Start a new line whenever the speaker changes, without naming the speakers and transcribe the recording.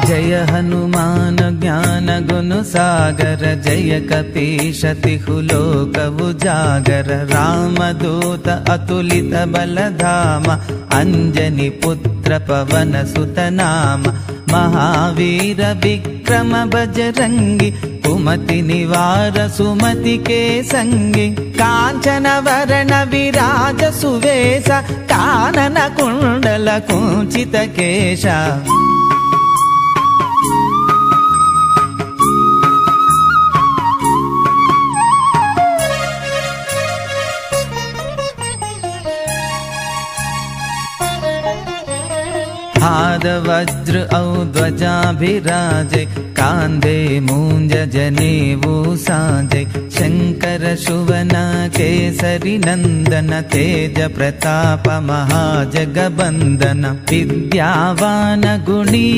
जय हनुमान ज्ञान गुण सागर, जय कपीश तिहु लोक उजागर। रामदूत अतुलित बलधाम, अंजनी पुत्र पवन सुत नाम। महावीर विक्रम बजरंगी, कुमति निवार सुमति के संगी। कांचन वरण विराज सुवेश, कानन कुंडल कुंचित केशा। हाद वज्र औ ध्वजा विराजे, कांधे मूंज जनेऊ साजे। शंकर सुवन केसरी नंदन, तेज प्रताप महाजगबंदन। विद्यावान गुणी